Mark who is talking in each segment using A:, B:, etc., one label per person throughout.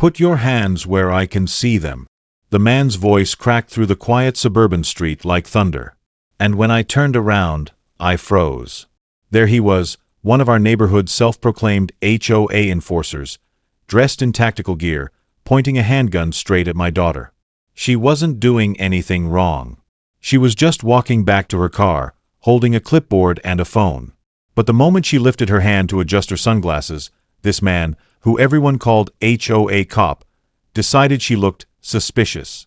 A: Put your hands where I can see them. The man's voice cracked through the quiet suburban street like thunder. And when I turned around, I froze. There he was, one of our neighborhood's self-proclaimed HOA enforcers, dressed in tactical gear, pointing a handgun straight at my daughter. She wasn't doing anything wrong. She was just walking back to her car, holding a clipboard and a phone. But the moment she lifted her hand to adjust her sunglasses, this man, who everyone called HOA cop, decided she looked suspicious.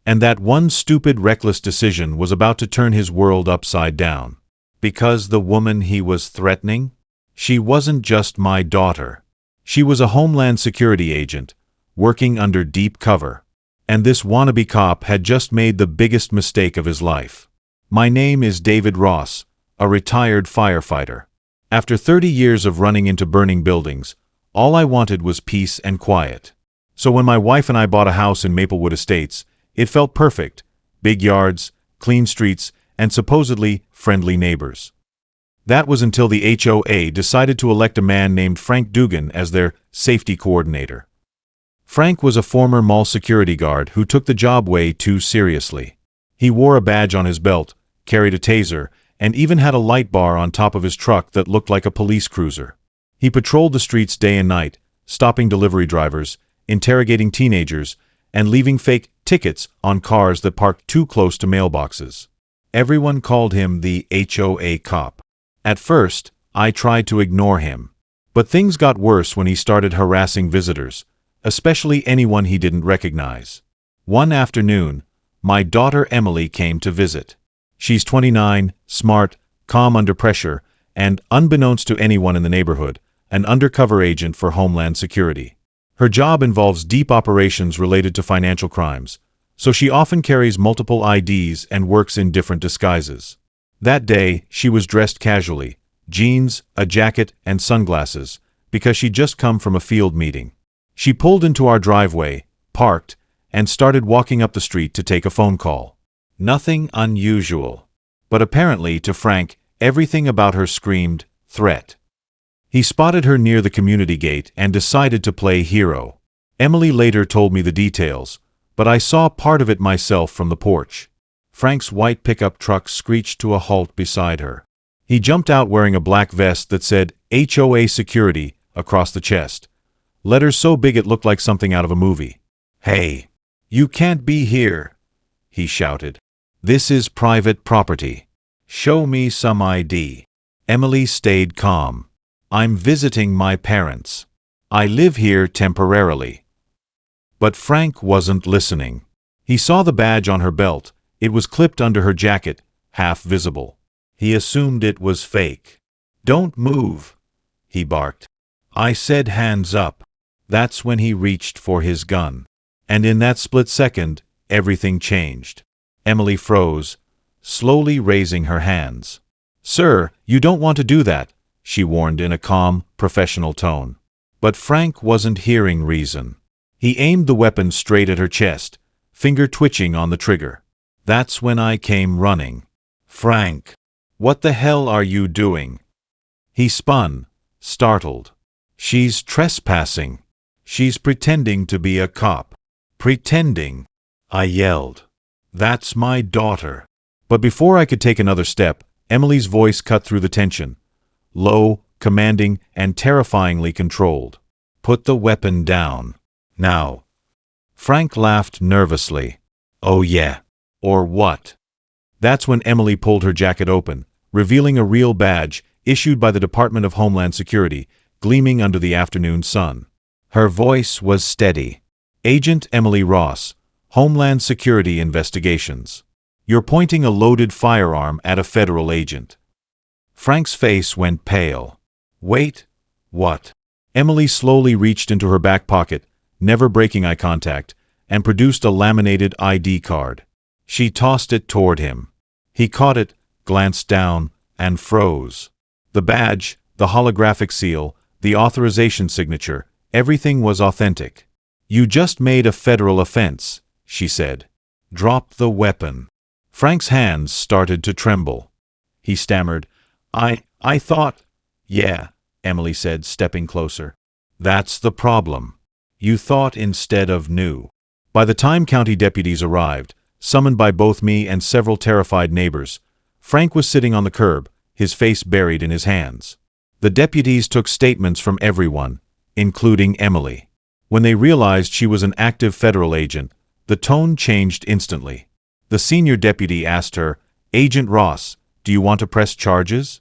A: And that one stupid, reckless decision was about to turn his world upside down. Because the woman he was threatening? She wasn't just my daughter. She was a Homeland Security agent, working under deep cover. And this wannabe cop had just made the biggest mistake of his life. My name is David Ross, a retired firefighter. After 30 years of running into burning buildings, all I wanted was peace and quiet. So when my wife and I bought a house in Maplewood Estates, it felt perfect. Big yards, clean streets, and supposedly friendly neighbors. That was until the HOA decided to elect a man named Frank Dugan as their safety coordinator. Frank was a former mall security guard who took the job way too seriously. He wore a badge on his belt, carried a taser, and even had a light bar on top of his truck that looked like a police cruiser. He patrolled the streets day and night, stopping delivery drivers, interrogating teenagers, and leaving fake tickets on cars that parked too close to mailboxes. Everyone called him the HOA cop. At first, I tried to ignore him. But things got worse when he started harassing visitors, especially anyone he didn't recognize. One afternoon, my daughter Emily came to visit. She's 29, smart, calm under pressure, and, unbeknownst to anyone in the neighborhood, an undercover agent for Homeland Security. Her job involves deep operations related to financial crimes, so she often carries multiple IDs and works in different disguises. That day, she was dressed casually, jeans, a jacket, and sunglasses, because she'd just come from a field meeting. She pulled into our driveway, parked, and started walking up the street to take a phone call. Nothing unusual. But apparently, to Frank, everything about her screamed threat. He spotted her near the community gate and decided to play hero. Emily later told me the details, but I saw part of it myself from the porch. Frank's white pickup truck screeched to a halt beside her. He jumped out wearing a black vest that said HOA Security across the chest, letters so big it looked like something out of a movie. "Hey, you can't be here," he shouted. "This is private property. Show me some ID." Emily stayed calm. "I'm visiting my parents. I live here temporarily." But Frank wasn't listening. He saw the badge on her belt. It was clipped under her jacket, half visible. He assumed it was fake. "Don't move," he barked. "I said hands up." That's when he reached for his gun. And in that split second, everything changed. Emily froze, slowly raising her hands. "Sir, you don't want to do that," she warned in a calm, professional tone. But Frank wasn't hearing reason. He aimed the weapon straight at her chest, finger twitching on the trigger. That's when I came running. "Frank, what the hell are you doing?" He spun, startled. "She's trespassing. She's pretending to be a cop." "Pretending," I yelled. "That's my daughter." But before I could take another step, Emily's voice cut through the tension. Low, commanding, and terrifyingly controlled. "Put the weapon down. Now." Frank laughed nervously. "Oh yeah. Or what?" That's when Emily pulled her jacket open, revealing a real badge issued by the Department of Homeland Security, gleaming under the afternoon sun. Her voice was steady. "Agent Emily Ross, Homeland Security Investigations. You're pointing a loaded firearm at a federal agent." Frank's face went pale. "Wait, what?" Emily slowly reached into her back pocket, never breaking eye contact, and produced a laminated ID card. She tossed it toward him. He caught it, glanced down, and froze. The badge, the holographic seal, the authorization signature, everything was authentic. "You just made a federal offense," she said. "Drop the weapon." Frank's hands started to tremble. He stammered, I thought—" "Yeah," Emily said, stepping closer. "That's the problem. You thought instead of knew. By the time county deputies arrived, summoned by both me and several terrified neighbors, Frank was sitting on the curb, his face buried in his hands. The deputies took statements from everyone, including Emily. When they realized she was an active federal agent, the tone changed instantly. The senior deputy asked her, "Agent Ross, do you want to press charges?"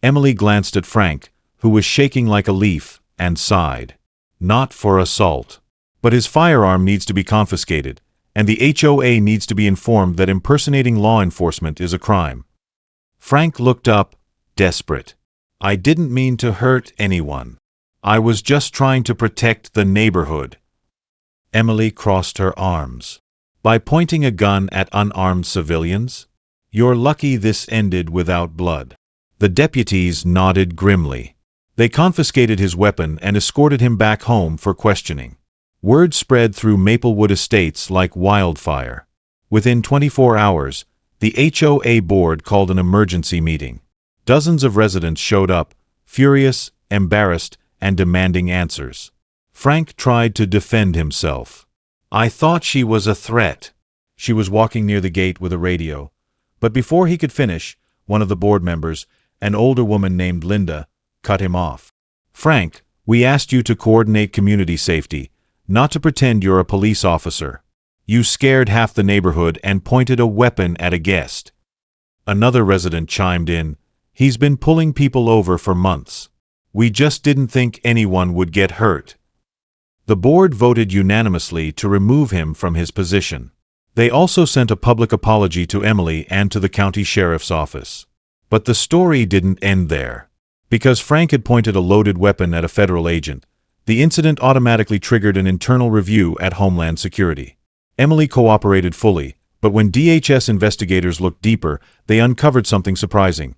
A: Emily glanced at Frank, who was shaking like a leaf, and sighed. "Not for assault. But his firearm needs to be confiscated, and the HOA needs to be informed that impersonating law enforcement is a crime." Frank looked up, desperate. "I didn't mean to hurt anyone. I was just trying to protect the neighborhood." Emily crossed her arms. "By pointing a gun at unarmed civilians? You're lucky this ended without blood." The deputies nodded grimly. They confiscated his weapon and escorted him back home for questioning. Word spread through Maplewood Estates like wildfire. Within 24 hours, the HOA board called an emergency meeting. Dozens of residents showed up, furious, embarrassed, and demanding answers. Frank tried to defend himself. "I thought she was a threat." She was walking near the gate with a radio. But before he could finish, one of the board members, an older woman named Linda, cut him off. "Frank, we asked you to coordinate community safety, not to pretend you're a police officer. You scared half the neighborhood and pointed a weapon at a guest." Another resident chimed in, "He's been pulling people over for months. We just didn't think anyone would get hurt." The board voted unanimously to remove him from his position. They also sent a public apology to Emily and to the county sheriff's office. But the story didn't end there. Because Frank had pointed a loaded weapon at a federal agent, the incident automatically triggered an internal review at Homeland Security. Emily cooperated fully, but when DHS investigators looked deeper, they uncovered something surprising.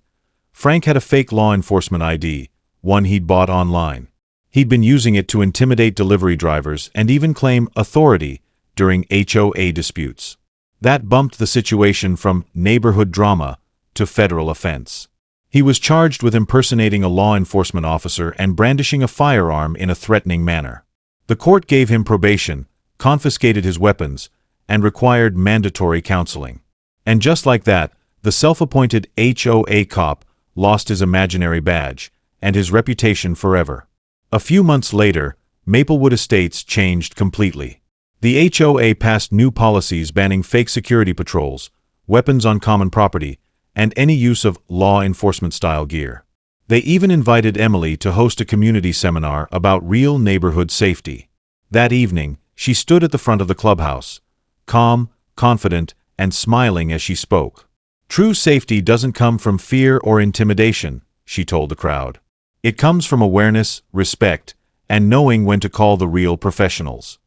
A: Frank had a fake law enforcement ID, one he'd bought online. He'd been using it to intimidate delivery drivers and even claim authority during HOA disputes. That bumped the situation from neighborhood drama to federal offense. He was charged with impersonating a law enforcement officer and brandishing a firearm in a threatening manner. The court gave him probation, confiscated his weapons, and required mandatory counseling. And just like that, the self-appointed HOA cop lost his imaginary badge and his reputation forever. A few months later, Maplewood Estates changed completely. The HOA passed new policies banning fake security patrols, weapons on common property, and any use of law enforcement-style gear. They even invited Emily to host a community seminar about real neighborhood safety. That evening, she stood at the front of the clubhouse, calm, confident, and smiling as she spoke. "True safety doesn't come from fear or intimidation," she told the crowd. "It comes from awareness, respect, and knowing when to call the real professionals."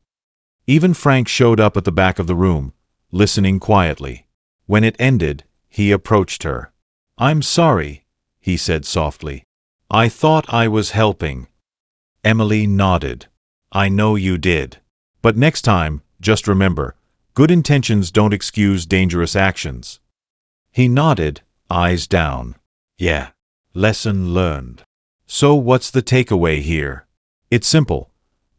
A: Even Frank showed up at the back of the room, listening quietly. When it ended, he approached her. "I'm sorry," he said softly. "I thought I was helping." Emily nodded. "I know you did. But next time, just remember, good intentions don't excuse dangerous actions." He nodded, eyes down. "Yeah. Lesson learned." So what's the takeaway here? It's simple.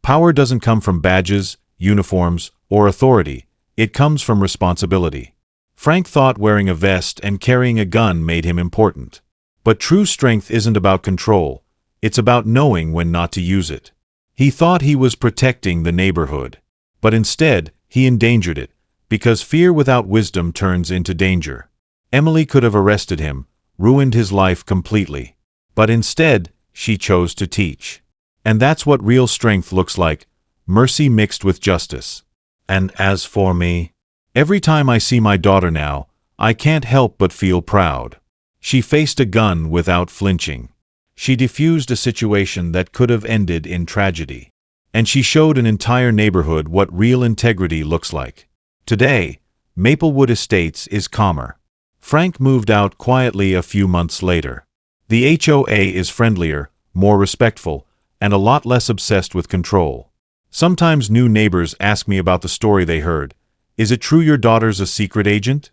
A: Power doesn't come from badges, uniforms, or authority. It comes from responsibility. Frank thought wearing a vest and carrying a gun made him important. But true strength isn't about control. It's about knowing when not to use it. He thought he was protecting the neighborhood. But instead, he endangered it, because fear without wisdom turns into danger. Emily could have arrested him, ruined his life completely. But instead, she chose to teach. And that's what real strength looks like, mercy mixed with justice. And as for me, every time I see my daughter now, I can't help but feel proud. She faced a gun without flinching. She diffused a situation that could have ended in tragedy. And she showed an entire neighborhood what real integrity looks like. Today, Maplewood Estates is calmer. Frank moved out quietly a few months later. The HOA is friendlier, more respectful, and a lot less obsessed with control. Sometimes new neighbors ask me about the story they heard. "Is it true your daughter's a secret agent?"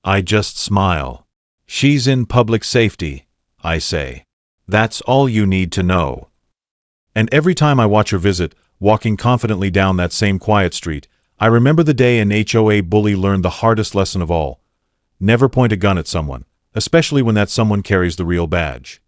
A: I just smile. "She's in public safety," I say. "That's all you need to know." And every time I watch her visit, walking confidently down that same quiet street, I remember the day an HOA bully learned the hardest lesson of all. Never point a gun at someone, especially when that someone carries the real badge.